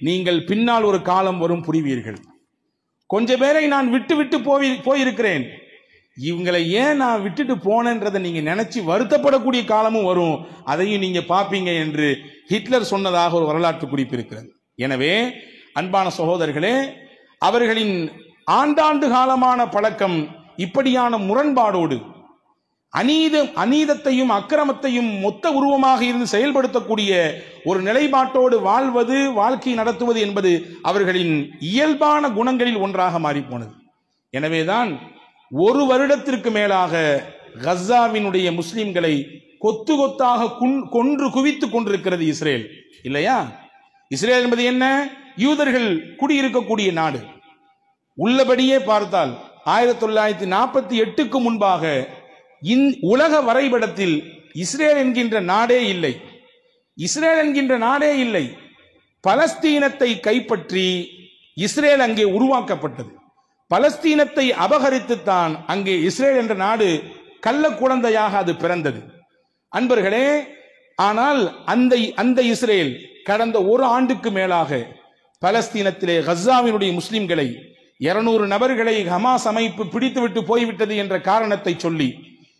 நீங்கள் பின்னால் ஒரு காலம் வரும் புரிவீர்கள். கொஞ்ச பேரை நான் விட்டு போயிருக்கிறேன், இவங்களை ஏன் நான் விட்டுட்டு போனேன்றதை நீங்க நினைச்சு வருத்தப்படக்கூடிய காலமும் வரும், அதையும் நீங்க பார்ப்பீங்க என்று ஹிட்லர் சொன்னதாக ஒரு வரலாற்று குறிப்பு இருக்கிறது. எனவே அன்பான சகோதரர்களே, அவர்களின் ஆண்டாண்டு காலமான பழக்கம் இப்படியான முரண்பாடோடு அநீதத்தையும் அக்கிரமத்தையும் மொத்த உருவமாக இருந்து செயல்படுத்தக்கூடிய ஒரு நிலைப்பாட்டோடு வாழ்வது, வாழ்க்கை நடத்துவது என்பது அவர்களின் இயல்பான குணங்களில் ஒன்றாக மாறிப்போனது. எனவேதான் 1 வருடத்திற்கு மேலாக கஸாவினுடைய முஸ்லிம்களை கொத்து கொத்தாக கொன்று குவித்துக் கொண்டிருக்கிறது இஸ்ரேல், இல்லையா? இஸ்ரேல் என்பது என்ன? யூதர்கள் குடியிருக்கக்கூடிய நாடு. உள்ளபடியே பார்த்தால் 1948க்கு முன்பாக உலக வரைபடத்தில் இஸ்ரேல் என்கின்ற நாடே இல்லை. இஸ்ரேல் என்கின்ற நாடே இல்லை. பலஸ்தீனத்தை கைப்பற்றி இஸ்ரேல் அங்கே உருவாக்கப்பட்டது. பலஸ்தீனத்தை அபகரித்துத்தான் அங்கே இஸ்ரேல் என்ற நாடு கள்ள குழந்தையாக அது பிறந்தது. அன்பர்களே, ஆனால் அந்த இஸ்ரேல் கடந்த 1 ஆண்டுக்கு மேலாக பலஸ்தீனத்திலே கஸாவினுடைய முஸ்லிம்களை 200 நபர்களை ஹமாஸ் அமைப்பு பிடித்துவிட்டு போய்விட்டது என்ற காரணத்தை சொல்லி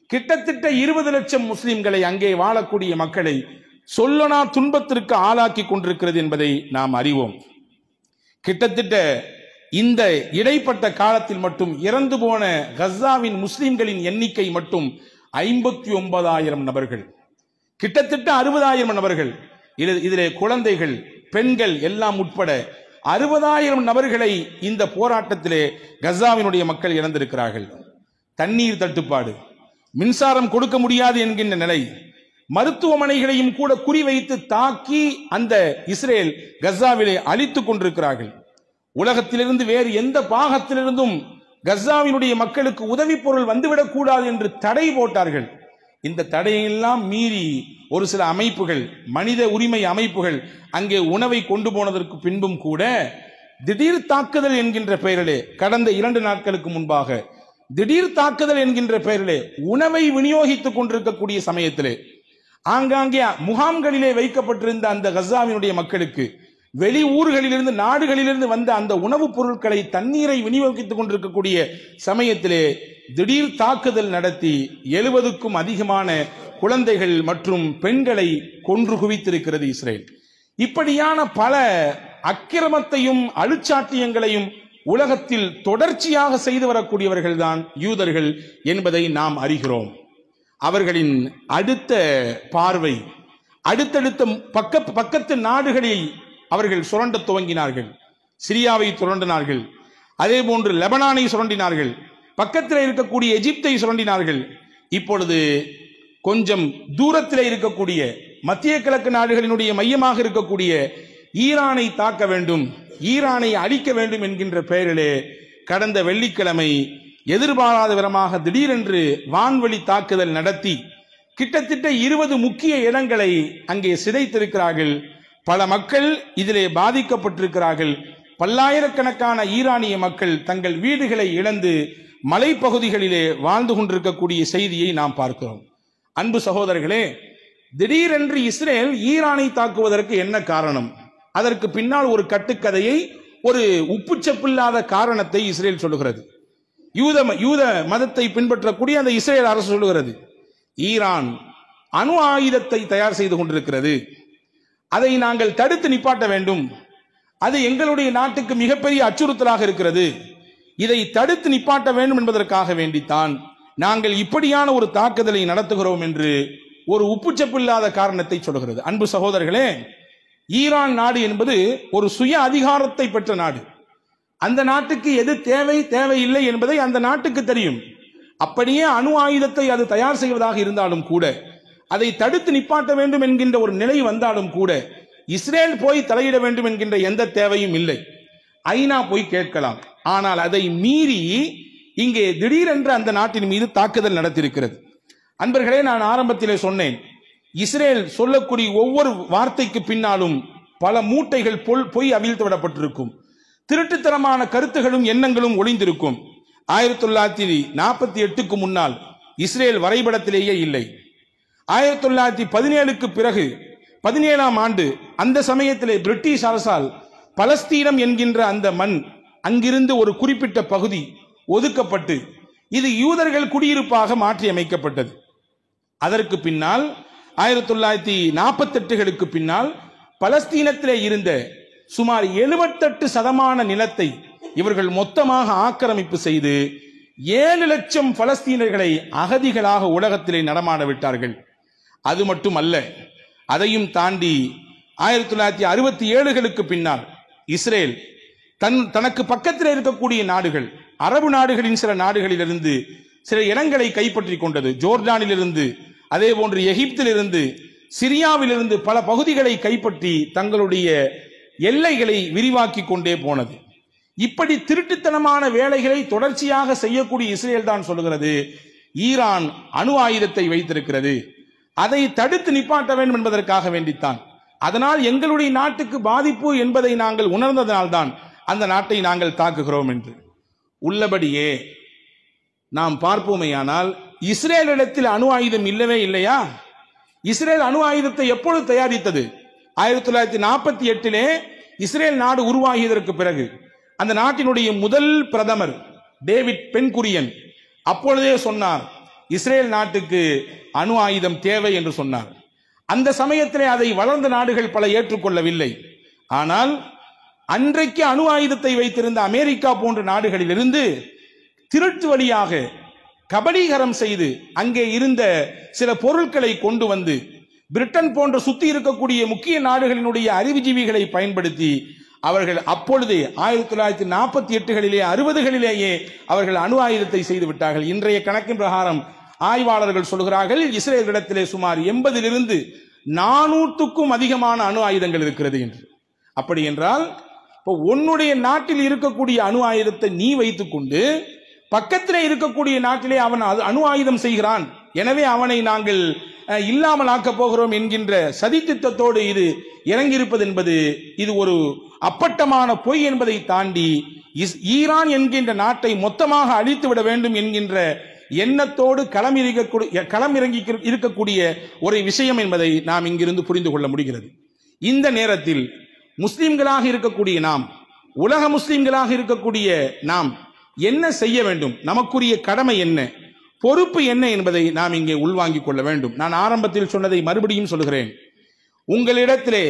கிட்டத்தட்ட 20 லட்சம் முஸ்லிம்களை, அங்கே வாழக்கூடிய மக்களை சொல்லனா துன்பத்திற்கு ஆளாக்கி கொண்டிருக்கிறது என்பதை நாம் அறிவோம். கிட்டத்தட்ட இந்த இடைப்பட்ட காலத்தில் மட்டும் இறந்து போன கஸாவின் முஸ்லிம்களின் எண்ணிக்கை மட்டும் 59,000 நபர்கள், கிட்டத்தட்ட 60,000 நபர்கள். இதிலே குழந்தைகள், பெண்கள் எல்லாம் உட்பட 60,000 நபர்களை இந்த போராட்டத்திலே கஸாவினுடைய மக்கள் இழந்திருக்கிறார்கள். தண்ணீர் தட்டுப்பாடு, மின்சாரம் கொடுக்க முடியாது என்கின்ற நிலை, மருத்துவமனைகளையும் கூட குறிவைத்து தாக்கி அந்த இஸ்ரேல் கஸாவிலே அழித்துக் கொண்டிருக்கிறார்கள். உலகத்திலிருந்து வேறு எந்த பாகத்திலிருந்தும் கஸாவினுடைய மக்களுக்கு உதவி பொருள் வந்துவிடக் கூடாது என்று தடை போட்டார்கள். இந்த தடையெல்லாம் மீறி ஒரு சில அமைப்புகள், மனித உரிமை அமைப்புகள் அங்கே உணவை கொண்டு போனதற்கு பின்பும் கூட திடீர் தாக்குதல் என்கின்ற பெயரிலே கடந்த 2 நாட்களுக்கு முன்பாக திடீர் தாக்குதல் என்கின்ற பெயரிலே உணவை விநியோகித்துக் கொண்டிருக்கக்கூடிய சமயத்திலே ஆங்காங்கே முகாம்களிலே வைக்கப்பட்டிருந்த அந்த கஸாவினுடைய மக்களுக்கு வெளி ஊர்களிலிருந்து, நாடுகளிலிருந்து வந்த அந்த உணவுப் பொருட்களை, தண்ணீரை விநியோகித்துக் கொண்டிருக்கக்கூடிய சமயத்திலே திடீர் தாக்குதல் நடத்தி 70க்கும் அதிகமான குழந்தைகள் மற்றும் பெண்களை கொன்று குவித்திருக்கிறது இஸ்ரேல். இப்படியான பல அக்கிரமத்தையும் அழுச்சாட்டியங்களையும் உலகத்தில் தொடர்ச்சியாக செய்து வரக்கூடியவர்கள் தான் யூதர்கள் என்பதை நாம் அறிகிறோம். அவர்களின் அடுத்த பார்வை அடுத்தடுத்த பக்கத்து நாடுகளில் அவர்கள் சுரண்ட துவங்கினார்கள். சிரியாவை சுரண்டினார்கள், அதே போன்று லெபனானை சுரண்டினார்கள், பக்கத்தில் இருக்கக்கூடிய எகிப்தை சுரண்டினார்கள். இப்பொழுது கொஞ்சம் தூரத்தில் இருக்கக்கூடிய மத்திய கிழக்கு நாடுகளினுடைய மையமாக இருக்கக்கூடிய ஈரானை தாக்க வேண்டும், ஈரானை அழிக்க வேண்டும் என்கின்ற பெயரிலே கடந்த வெள்ளிக்கிழமை எதிர்பாராத விதமாக திடீரென்று வான்வழி தாக்குதல் நடத்தி கிட்டத்தட்ட 20 முக்கிய இடங்களை அங்கே சிதைத்திருக்கிறார்கள். பல மக்கள் இதிலே பாதிக்கப்பட்டிருக்கிறார்கள். பல்லாயிரக்கணக்கான ஈரானிய மக்கள் தங்கள் வீடுகளை இழந்து மலைப்பகுதிகளிலே வாழ்ந்து கொண்டிருக்கக்கூடிய செய்தியை நாம் பார்க்கிறோம். அன்பு சகோதரர்களே, திடீரென்று இஸ்ரேல் ஈரானை தாக்குவதற்கு என்ன காரணம்? அதற்கு பின்னால் ஒரு கட்டுக்கதையை, ஒரு உப்புச்சப்பில்லாத காரணத்தை இஸ்ரேல் சொல்லுகிறது. யூத மதத்தை பின்பற்றக்கூடிய அந்த இஸ்ரேல் அரசு சொல்லுகிறது, ஈரான் அணு ஆயுதத்தை தயார் செய்து கொண்டிருக்கிறது, அதை நாங்கள் தடுத்து நிப்பாட்ட வேண்டும், அது எங்களுடைய நாட்டுக்கு மிகப்பெரிய அச்சுறுத்தலாக இருக்கிறது, இதை தடுத்து நிப்பாட்ட வேண்டும் என்பதற்காக வேண்டித்தான் நாங்கள் இப்படியான ஒரு தாக்குதலை நடத்துகிறோம் என்று ஒரு உப்புச்சப்பில்லாத காரணத்தை சொல்கிறது. அன்பு சகோதரர்களே, ஈரான் நாடு என்பது ஒரு சுய அதிகாரத்தை பெற்ற நாடு. அந்த நாட்டுக்கு எது தேவை தேவையில்லை என்பதை அந்த நாட்டுக்கு தெரியும். அப்படியே அணு ஆயுதத்தை அது தயார் செய்வதாக இருந்தாலும் கூட, அதை தடுத்து நிப்பாட்ட வேண்டும் என்கின்ற ஒரு நிலை வந்தாலும் கூட இஸ்ரேல் போய் தலையிட வேண்டும் என்கின்ற எந்த தேவையும் இல்லை. ஐநா போய் கேட்கலாம். ஆனால் அதை மீறி இங்கே திடீரென்று அந்த நாட்டின் மீது தாக்குதல் நடத்தியிருக்கிறது. அன்பர்களே, நான் ஆரம்பத்திலே சொன்னேன், இஸ்ரேல் சொல்லக்கூடிய ஒவ்வொரு வார்த்தைக்கு பின்னாலும் பல மூட்டைகள் பொய் அவிழ்த்து விடப்பட்டிருக்கும். திருட்டுத்தனமான கருத்துகளும் எண்ணங்களும் ஒளிந்திருக்கும். 1948க்கு முன்னால் இஸ்ரேல் வரைபடத்திலேயே இல்லை. 1917க்கு பிறகு 17ஆம் ஆண்டு அந்த சமயத்திலே பிரிட்டிஷ் அரசால் பலஸ்தீனம் என்கின்ற அந்த மண், அங்கிருந்து ஒரு குறிப்பிட்ட பகுதி ஒதுக்கப்பட்டு இது யூதர்கள் குடியிருப்பாக மாற்றி அமைக்கப்பட்டது. அதற்கு பின்னால் 1948களுக்கு பின்னால் பலஸ்தீனத்திலே இருந்த சுமார் 78% நிலத்தை இவர்கள் மொத்தமாக ஆக்கிரமிப்பு செய்து 7 லட்சம் பலஸ்தீனர்களை அகதிகளாக உலகத்திலே நடமாட விட்டார்கள். அது மட்டுமல்ல, அதையும் தாண்டி 1967களுக்கு பின்னால் இஸ்ரேல் தனக்கு பக்கத்தில் இருக்கக்கூடிய நாடுகள், அரபு நாடுகளின் சில நாடுகளிலிருந்து சில இடங்களை கைப்பற்றி கொண்டது. ஜோர்டானிலிருந்து, அதே போன்று எகிப்திலிருந்து, சிரியாவிலிருந்து பல பகுதிகளை கைப்பற்றி தங்களுடைய எல்லைகளை விரிவாக்கி கொண்டே போனது. இப்படி திருட்டுத்தனமான வேலைகளை தொடர்ச்சியாக செய்யக்கூடிய இஸ்ரேல் தான் சொல்லுகிறது, ஈரான் அணு ஆயுதத்தை வைத்திருக்கிறது, அதை தடுத்து நிப்பாட்ட வேண்டும் என்பதற்காக வேண்டித்தான், அதனால் எங்களுடைய நாட்டுக்கு பாதிப்பு என்பதை நாங்கள் உணர்ந்ததனால்தான் அந்த நாட்டை நாங்கள் தாக்குகிறோம் என்று. உள்ளபடியே நாம் பார்ப்போமேயானால் இஸ்ரேலிடத்தில் அணு ஆயுதம் இல்லவே இல்லையா? இஸ்ரேல் அணு ஆயுதத்தை எப்பொழுது தயாரித்தது? 1948 இஸ்ரேல் நாடு உருவாகியதற்கு பிறகு. அந்த நாட்டினுடைய முதல் பிரதமர் டேவிட் பென்குரியன் அப்பொழுதே சொன்னார், இஸ்ரேல் நாட்டுக்கு அணு ஆயுதம் தேவை என்று சொன்னார். அந்த சமயத்திலே அதை வளர்ந்த நாடுகள் பல ஏற்றுக்கொள்ளவில்லை. ஆனால் அன்றைக்கு அணு ஆயுதத்தை வைத்திருந்த அமெரிக்கா போன்ற நாடுகளிலிருந்து திருட்டு வழியாக கபலீகரம் செய்து அங்கே இருந்த சில பொருட்களை கொண்டு வந்து பிரிட்டன் போன்ற சுத்தி இருக்கக்கூடிய முக்கிய நாடுகளினுடைய அறிவுஜீவிகளை பயன்படுத்தி அவர்கள் அப்பொழுதே 1948களிலே 60களிலேயே அவர்கள் அணு ஆயுதத்தை செய்து விட்டார்கள். இன்றைய கணக்கின் பிரகாரம் ஆய்வாளர்கள் சொல்கிறார்கள், இஸ்ரேலிடத்திலே சுமார் 80லிருந்து 400க்கும் அதிகமான அணு ஆயுதங்கள் இருக்கிறது என்று. அப்படி என்றால் இப்போ உன்னுடைய நாட்டில் இருக்கக்கூடிய அணு ஆயுதத்தை நீ வைத்துக் கொண்டு பக்கத்திலே இருக்கக்கூடிய நாட்டிலே அவன் அணு ஆயுதம் செய்கிறான், எனவே அவனை நாங்கள் இல்லாமல் ஆக்கப் போகிறோம் என்கின்ற சதித்திட்டத்தோடு இது இறங்கியிருப்பது என்பது இது ஒரு அப்பட்டமான பொய் என்பதை தாண்டி ஈரான் என்கின்ற நாட்டை மொத்தமாக அழித்து விட வேண்டும் என்கின்ற எண்ணத்தோடு களமிறங்கி இருக்கக்கூடிய ஒரு விஷயம் என்பதை நாம் இங்கிருந்து புரிந்து கொள்ள முடிகிறது. இந்த நேரத்தில் முஸ்லிம்களாக இருக்கக்கூடிய நாம், உலக முஸ்லிம்களாக இருக்கக்கூடிய நாம் என்ன செய்ய வேண்டும், நமக்குரிய கடமை என்ன, பொறுப்பு என்ன என்பதை நாம் இங்கே உள்வாங்கிக் கொள்ள வேண்டும். நான் ஆரம்பத்தில் சொன்னதை மறுபடியும் சொல்கிறேன். உங்களிடத்திலே,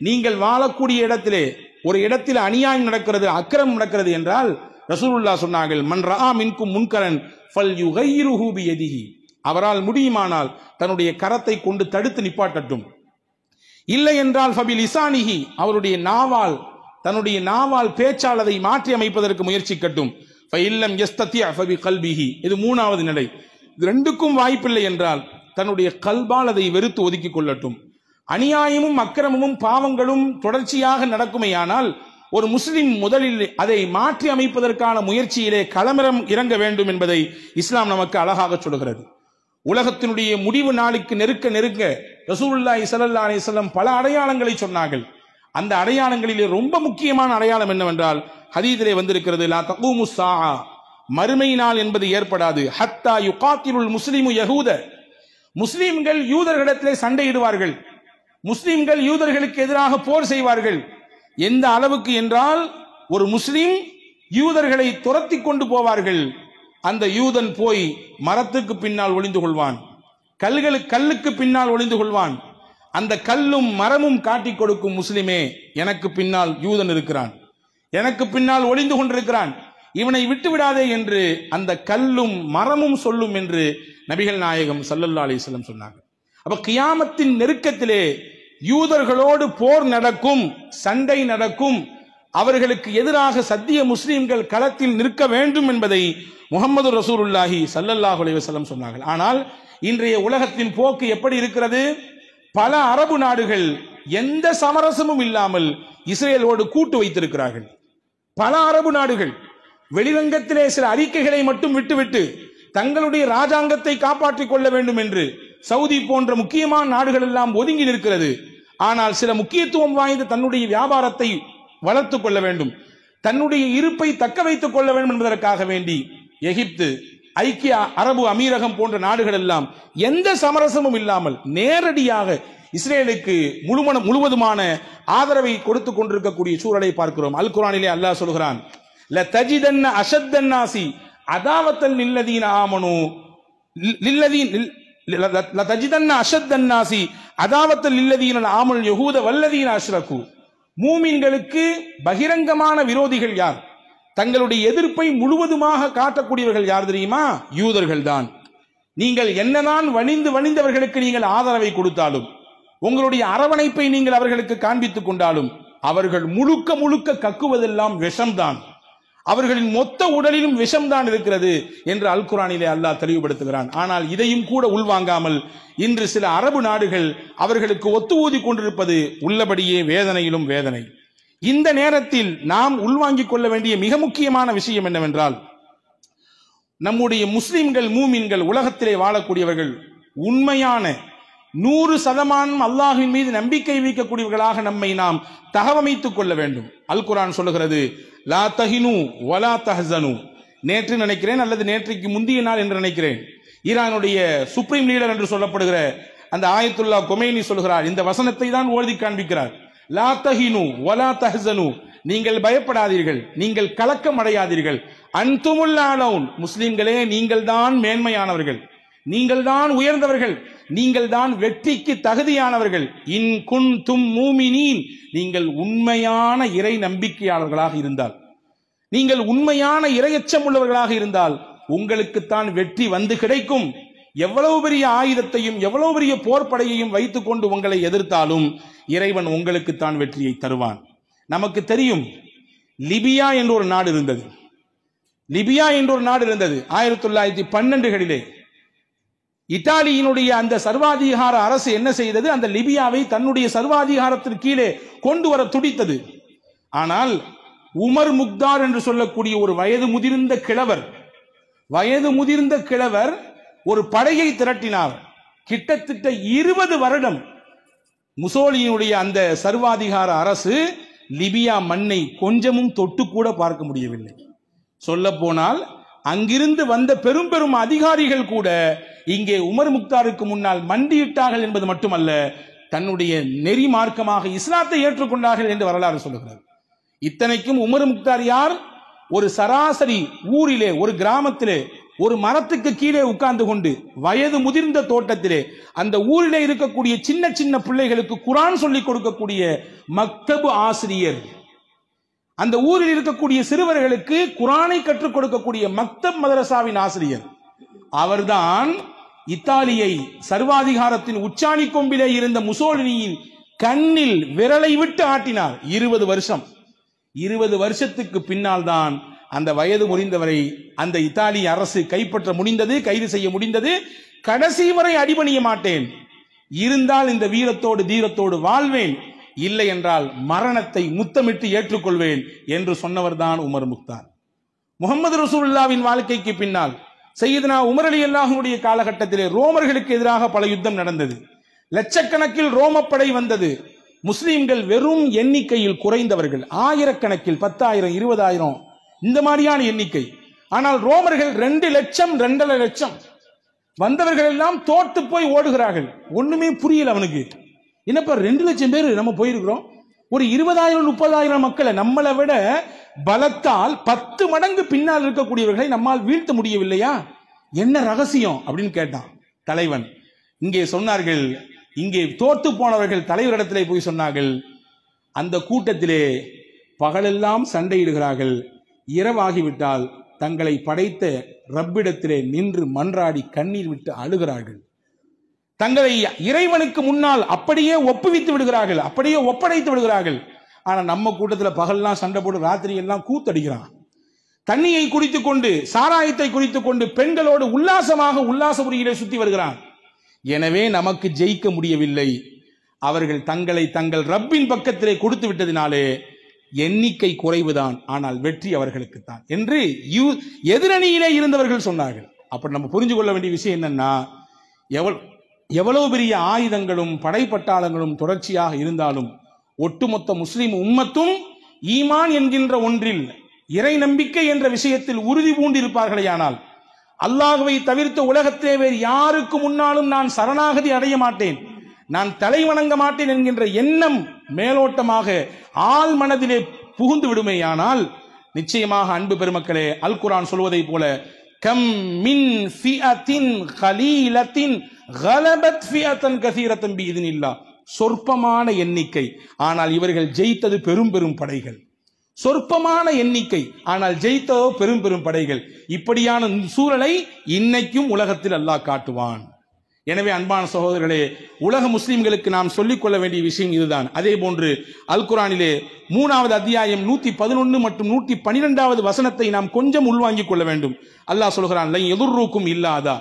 நீங்கள் வாழக்கூடிய இடத்திலே ஒரு இடத்தில் அநியாயம் நடக்கிறது, அக்கிரமம் நடக்கிறது என்றால் ரசூலுல்லாஹ் சொன்னார்கள், மன் ரஆ மின்கும் முன்கரன் ஃபல்யுகையிருஹு பியதிஹி, அவரால் முடியுமானால் தன்னுடைய கரத்தை கொண்டு தடுத்து நிப்பாட்டட்டும். இல்லை என்றால் ஃபபிலிசானிஹி, அவருடைய நாவால், தன்னுடைய நாவால் பேச்சால் அதை மாற்றி அமைப்பதற்கு முயற்சிக்கட்டும். ஃபஇல்லம் யஸ்ததி ஃபபிகல்பிஹி, இது மூணாவது நிலை. இது ரெண்டுக்கும் வாய்ப்பில்லை என்றால் தன்னுடைய கல்பால் அதை வெறுத்து ஒதுக்கிக் கொள்ளட்டும். அநியாயமும் அக்கிரமமும் பாவங்களும் தொடர்ச்சியாக நடக்குமையானால் ஒரு முஸ்லிம் முதலில் அதை மாற்றி அமைப்பதற்கான முயற்சியிலே களமிறம் இறங்க வேண்டும் என்பதை இஸ்லாம் நமக்கு அழகாக சொல்கிறது. உலகத்தினுடைய முடிவு நாளுக்கு நெருக்க நெருக்க ரசூலுல்லாஹி ஸல்லல்லாஹு அலைஹி வஸல்லம் பல அடையாளங்களை சொன்னார்கள். அந்த அடையாளங்களிலே ரொம்ப முக்கியமான அடையாளம் என்னவென்றால் ஹதீஸிலே வந்திருக்கிறது, லா தகூமு ஸாஆ, மறுமை நாள் என்பது ஏற்படாது, ஹத்தா யுகாத்திலுல் முஸ்லிமு யஹூத, முஸ்லிம்கள் யூதர்களிடத்திலே சண்டையிடுவார்கள், முஸ்லிம்கள் யூதர்களுக்கு எதிராக போர் செய்வார்கள். எந்த அளவுக்கு என்றால் ஒரு முஸ்லிம் யூதர்களை துரத்தி கொண்டு போவார்கள். அந்த யூதன் போய் மரத்துக்கு பின்னால் ஒளிந்து கொள்வான், கல்லுக்கு பின்னால் ஒளிந்து கொள்வான். அந்த கல்லும் மரமும் காட்டிக் கொடுக்கும், முஸ்லிமே எனக்கு பின்னால் யூதன் இருக்கிறான், எனக்கு பின்னால் ஒளிந்து கொண்டிருக்கிறான், இவனை விட்டு விடாதே என்று அந்த கல்லும் மரமும் சொல்லும் என்று நபிகள் நாயகம் ஸல்லல்லாஹு அலைஹி வஸல்லம் சொன்னாங்க. அப்ப கியாமத்தின் நெருக்கத்திலே யூதர்களோடு போர் நடக்கும், சண்டை நடக்கும், அவர்களுக்கு எதிராக சத்திய முஸ்லிம்கள் களத்தில் நிற்க வேண்டும் என்பதை முஹம்மது ரசூலுல்லாஹி ஸல்லல்லாஹு அலைஹி வஸல்லம் சொன்னார்கள். ஆனால் இன்றைய உலகத்தின் போக்கு எப்படி இருக்கிறது? பல அரபு நாடுகள் எந்த சமரசமும் இல்லாமல் இஸ்ரேலோடு கூட்டு வைத்திருக்கிறார்கள். பல அரபு நாடுகள் வெளிரங்கத்திலே சில அறிக்கைகளை மட்டும் விட்டுவிட்டு தங்களுடைய ராஜாங்கத்தை காப்பாற்றிக் கொள்ள வேண்டும் என்று சவுதி போன்ற முக்கியமான நாடுகள் எல்லாம் ஒதுங்கி நிற்கிறது. ஆனால் சில முக்கியத்துவம் வாய்ந்த தன்னுடைய வியாபாரத்தை வளர்த்துக் கொள்ள வேண்டும், தன்னுடைய இருப்பை தக்க வைத்துக் கொள்ள வேண்டும் என்பதற்காக வேண்டி எகிப்து, ஐக்கிய அரபு அமீரகம் போன்ற நாடுகள் எல்லாம் எந்த சமரசமும் இல்லாமல் நேரடியாக இஸ்ரேலுக்கு முழுவதுமான ஆதரவை கொடுத்து கொண்டிருக்கக்கூடிய சூழலை பார்க்கிறோம். அல் குர்ஆனிலே அல்லாஹ் சொல்கிறான், லதஜிதன்ன அஷத்தன்னாசி அதாவத்தல் லில்லதீன ஆமனு லதஜிதன்ன அஷத்தன்னாசி அதாவத்தல் லில்லதீன ஆமனு யஹூத வல்லதீன அஷ்ரகு, மூமின்களுக்கு பகிரங்கமான விரோதிகள் யார், தங்களுடைய எதிர்ப்பை முழுவதுமாக காட்டக்கூடியவர்கள் யார் தெரியுமா? யூதர்கள் தான். நீங்கள் என்னதான் வணிந்தவர்களுக்கு நீங்கள் ஆதரவை கொடுத்தாலும், உங்களுடைய அரவணைப்பை நீங்கள் அவர்களுக்கு காண்பித்துக் கொண்டாலும், அவர்கள் முழுக்க முழுக்க கக்குவதெல்லாம் விஷம்தான், அவர்களின் மொத்த உடலிலும் விஷம்தான் இருக்கிறது என்று அல் குர்ஆனிலே அல்லாஹ் தெளிவுபடுத்துகிறான். ஆனால் இதையும் கூட உள்வாங்காமல் இன்று சில அரபு நாடுகள் அவர்களுக்கு ஒத்து ஊதி கொண்டிருப்பது உள்ளபடியே வேதனையிலும் வேதனை. இந்த நேரத்தில் நாம் உள்வாங்கிக் கொள்ள வேண்டிய மிக முக்கியமான விஷயம் என்னவென்றால், நம்முடைய முஸ்லிம்கள், மூமின்கள், உலகத்திலே வாழக்கூடியவர்கள் உண்மையான 100% அல்லாஹ்வின் மீது நம்பிக்கை வைக்கக்கூடியவர்களாக நம்மை நாம் தகவமைத்துக் கொள்ள வேண்டும். அல் குர்ஆன் சொல்லுகிறது, லா தஹினு வலா தஹ்சனு. நேற்று நினைக்கிறேன், அல்லது நேற்றைக்கு முந்தைய நாள் என்று நினைக்கிறேன், ஈரானுடைய சுப்ரீம் லீடர் என்று சொல்லப்படுகிற அந்த ஆயத்துல்லா கொமேனி சொல்கிறார், இந்த வசனத்தை தான் ஓதி காண்பிக்கிறார். லா தஹினு வலா தஹ்சனு, நீங்கள் பயப்படாதீர்கள், நீங்கள் கலக்கம் அடையாதீர்கள். அன்துமுல் ஆலவுன், முஸ்லிம்களே நீங்கள் தான் மேன்மையானவர்கள், நீங்கள் தான் உயர்ந்தவர்கள், நீங்கள் தான் வெற்றிக்கு தகுதியானவர்கள். இன் குன்தும் மூமினீன், நீங்கள் உண்மையான இறை நம்பிக்கையாளர்களாக இருந்தால், நீங்கள் உண்மையான இறையச்சம் உள்ளவர்களாக இருந்தால் உங்களுக்குத்தான் வெற்றி வந்து கிடைக்கும். எவ்வளவு பெரிய ஆயுதத்தையும் எவ்வளவு பெரிய போர்ப்படையையும் வைத்துக் கொண்டு உங்களை எதிர்த்தாலும் இறைவன் உங்களுக்குத்தான் வெற்றியை தருவான். நமக்கு தெரியும், லிபியா என்ற ஒரு நாடு இருந்தது. லிபியா என்ற ஒரு நாடு இருந்தது 1912களிலே. இத்தாலியினுடைய அந்த சர்வாதிகார அரசு என்ன செய்தது? அந்த லிபியாவை தன்னுடைய சர்வாதிகாரத்திற்கு கீழே கொண்டு வர துடித்தது. ஆனால் உமர் முக்தார் என்று சொல்லக்கூடிய ஒரு வயது முதிர்ந்த கிழவர் ஒரு படையை திரட்டினார். கிட்டத்தட்ட 20 வருடம் முசோலினுடைய அந்த சர்வாதிகார அரசு லிபியா மண்ணை கொஞ்சமும் தொட்டு கூட பார்க்க முடியவில்லை. சொல்ல போனால் அங்கிருந்து வந்த பெரும் பெரும் அதிகாரிகள் கூட இங்கே உமர் முக்தாருக்கு முன்னால் மண்டியிட்டார்கள் என்பது மட்டுமல்ல, தன்னுடைய நெறி மார்க்கமாக இஸ்லாத்தை ஏற்றுக்கொண்டார்கள் என்று வரலாறு சொல்லுகிறது. இத்தனைக்கும் உமர் முக்தார் யார்? ஒரு சராசரி ஊரிலே, ஒரு கிராமத்திலே, ஒரு மரத்துக்கு கீழே உட்கார்ந்து கொண்டு வயது முதிர்ந்த தோட்டத்திலே அந்த ஊரிலே இருக்கக்கூடிய சின்ன சின்ன பிள்ளைகளுக்கு குர்ஆன் சொல்லிக் கொடுக்கக்கூடிய மக்தபு ஆசிரியர், அந்த ஊரில் இருக்கக்கூடிய சிறுவர்களுக்கு குர்ஆனை கற்றுக் கொடுக்கக்கூடிய மக்தப் மதரசாவின் ஆசிரியர். அவர்தான் இத்தாலியை சர்வாதிகாரத்தின் உச்சாணி கொம்பிலே இருந்த முசோலினியின் கண்ணில் விரலை விட்டு ஆட்டினார். 20 வருஷம். 20 வருஷத்துக்கு பின்னால் தான் அந்த வயது முறிந்தவரை அந்த இத்தாலிய அரசு கைப்பற்ற முடிந்தது, கைது செய்ய முடிந்தது. கடைசி வரை அடிபணிய மாட்டேன், இருந்தால் இந்த வீரத்தோடு தீரத்தோடு வாழ்வேன், இல்லை என்றால் மரணத்தை முத்தமிட்டு ஏற்றுக்கொள்வேன் என்று சொன்னவர் தான் உமர் முக்தார். முகமது ரசூலுல்லாவின் வாழ்க்கைக்கு பின்னால் சையதுனா உமர் ரலியல்லாஹுடைய காலகட்டத்திலே ரோமர்களுக்கு எதிராக பல யுத்தம் நடந்தது. லட்சக்கணக்கில் ரோமப்படை வந்தது. முஸ்லிம்கள் வெறும் எண்ணிக்கையில் குறைந்தவர்கள், ஆயிரக்கணக்கில், 10,000, 20,000 இந்த மாதிரியான எண்ணிக்கை. ஆனால் ரோமர்கள் 2 லட்சம், 2.5 லட்சம். வந்தவர்கள் எல்லாம் தோத்து போய் ஓடுகிறார்கள். ஒண்ணுமே புரியல அவனுக்கு. என்னப்பா 2 லட்சம் பேர் நம்ம போயிருக்கிறோம், ஒரு 20,000, 30,000 மக்களை நம்மளை விட பலத்தால் 10 மடங்கு பின்னால் இருக்கக்கூடியவர்களை நம்மால் வீழ்த்த முடியவில்லையா? என்ன ரகசியம் அப்படின்னு கேட்டான் தலைவன். இங்கே சொன்னார்கள், இங்கே தோற்று போனவர்கள் தலைவரிடத்திலே போய் சொன்னார்கள், அந்த கூட்டத்திலே பகலெல்லாம் சண்டையிடுகிறார்கள், இரவாகிவிட்டால் தங்களை படைத்த ரப்பிடத்திலே நின்று மன்றாடி கண்ணீர் விட்டு அழுகிறார்கள், தங்களை இறைவனுக்கு முன்னால் அப்படியே ஒப்புவித்து விடுகிறார்கள், அப்படியே ஒப்படைத்து விடுகிறார்கள். ஆனா நம்ம கூட்டத்தில் பகல்லாம் சண்டை போட்டு ராத்திரி எல்லாம் கூத்தடிக்கிறான், தண்ணியை குடித்துக் கொண்டு, சாராயத்தை குடித்துக் கொண்டு பெண்களோடு உல்லாசபுரியிலே சுத்தி வருகிறான். எனவே நமக்கு ஜெயிக்க முடியவில்லை. அவர்கள் தங்களை தங்கள் ரப்பின் பக்கத்திலே கொடுத்து விட்டதினாலே எண்ணிக்கை குறைவுதான், ஆனால் வெற்றி அவர்களுக்குத்தான் என்று எதிரணியிலே இருந்தவர்கள் சொன்னார்கள். அப்ப நம்ம புரிஞ்சு கொள்ள வேண்டிய விஷயம் என்னன்னா, எவ்வளவு பெரிய ஆயுதங்களும் படைப்பட்டாளங்களும் தொடர்ச்சியாக இருந்தாலும் ஒட்டுமொத்த முஸ்லிம் உம்மத்தும் ஈமான் என்கின்ற ஒன்றில், இறை நம்பிக்கை என்ற விஷயத்தில் உறுதி பூண்டிருப்பார்களேயானால், அல்லாஹ்வை தவிர்த்த உலகத்திலே வேறு யாருக்கு முன்னாலும் நான் சரணாகதி அடைய மாட்டேன், நான் தலை வணங்க மாட்டேன் என்கின்ற எண்ணம் மேலோட்டமாக ஆள் மனதிலே புகுந்து விடுமேயானால், நிச்சயமாக அன்பு பெருமக்களே, அல் குர்ஆன் சொல்வதை போல, கம் மின் ஃபிஅத்தின் கலீலத்தின் கலபத் ஃபிஅத்தன் கஸீரத்தன் பிஇذنில்லாஹ், சொற்பமான எண்ணிக்கை, ஆனால் இவர்கள் ஜெயித்தது பெரும் பெரும் படைகள். சொற்பமான எண்ணிக்கை, ஆனால் ஜெயித்ததோ பெரும் பெரும் படைகள். இப்படியான சூழலை இன்னைக்கும் உலகத்தில் அல்லாஹ் காட்டுவான். எனவே அன்பான சகோதரர்களே, உலக முஸ்லிம்களுக்கு நாம் சொல்லிக் கொள்ள வேண்டிய விஷயம் இதுதான். அதே போன்று அல் குர்ஆனிலே 3வது அத்தியாயம் 111 மற்றும் 112வது வசனத்தை நாம் கொஞ்சம் உள்வாங்கிக் கொள்ள வேண்டும். அல்லாஹ் சொல்கிறான், லை யதுர்ருக்கும் இல்லாதா,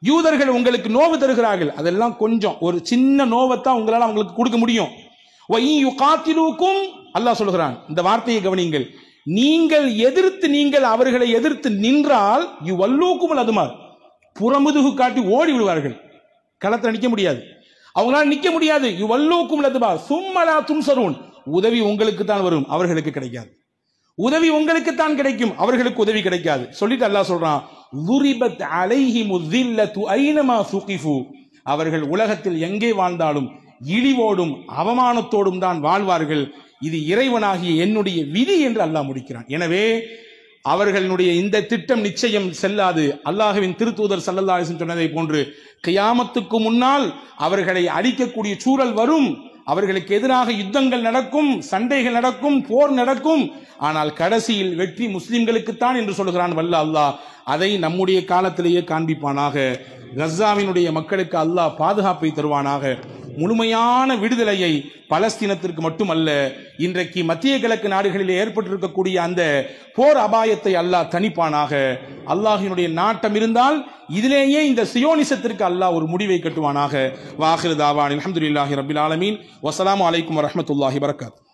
யூதர்கள் உங்களுக்கு நோவு தருகிறார்கள், அதெல்லாம் கொஞ்சம் ஒரு சின்ன நோவத்தான் உங்களால் அவங்களுக்கு கொடுக்க முடியும். யுகாத்திலூக்கும், அல்லாஹ் சொல்கிறான், இந்த வார்த்தையை கவனிங்கள், நீங்கள் அவர்களை எதிர்த்து நின்றால் யுவல்லூக்கும் அதுமார், புறமுதுகு காட்டி ஓடி விடுவார்கள், களத்தில் நிற்க முடியாது, அவங்களால நிற்க முடியாது. யுவல்லூக்கும் அதுமார் சும்மலா துன்சரூன், உதவி உங்களுக்கு தான் வரும், அவர்களுக்கு கிடைக்காது. உதவி உங்களுக்கு தான் கிடைக்கும், அவர்களுக்கு உதவி கிடைக்காது. சொல்லிட்டு அல்லாஹ் சொல்றான், ضُرِبَتْ عَلَيْهِمُ الذِّلَّةُ أَيْنَمَا ثُقِفُوا, அவர்கள் உலகத்தில் எங்கே வாழ்ந்தாலும் இழிவோடும் அவமானத்தோடும் தான் வாழ்வார்கள். இது இறைவனாகிய என்னுடைய விதி என்று அல்லாஹ் முடிக்கிறான். எனவே அவர்களுடைய இந்த திட்டம் நிச்சயம் செல்லாது. அல்லாஹ்வின் திருத்தூதர் ஸல்லல்லாஹு அலைஹி வஸல்லம் சொன்னதை போன்று கியாமத்துக்கு முன்னால் அவர்களை அழிக்கக்கூடிய சூழல் வரும். அவர்களுக்கு எதிராக யுத்தங்கள் நடக்கும், சண்டைகள் நடக்கும், போர் நடக்கும். ஆனால் கடைசியில் வெற்றி முஸ்லிம்களுக்குத்தான் என்று சொல்கிறான் வல்ல அல்லாஹ். அதை நம்முடைய காலத்திலேயே காண்பிப்பானாக. கஸாவினுடைய மக்களுக்கு அல்லாஹ் பாதுகாப்பை தருவானாக. முழுமையான விடுதலையை பலஸ்தீனத்திற்கு மட்டுமல்ல, இன்றைக்கு மத்திய கிழக்கு நாடுகளில் ஏற்பட்டிருக்கக்கூடிய அந்த போர் அபாயத்தை அல்லாஹ் தணிப்பானாக. அல்லாஹ்வினுடைய நாட்டம் இருந்தால் இதிலேயே இந்த சியோனிசத்திற்கு அல்லாஹ் ஒரு முடிவை கட்டுவானாக. வாஹிரு தாவான் அல்ஹம்துலில்லாஹி ரப்பில் ஆலமீன். வஸ்ஸலாமு அலைக்கும் வரஹ்மத்துல்லாஹி வபரகாத்துஹு.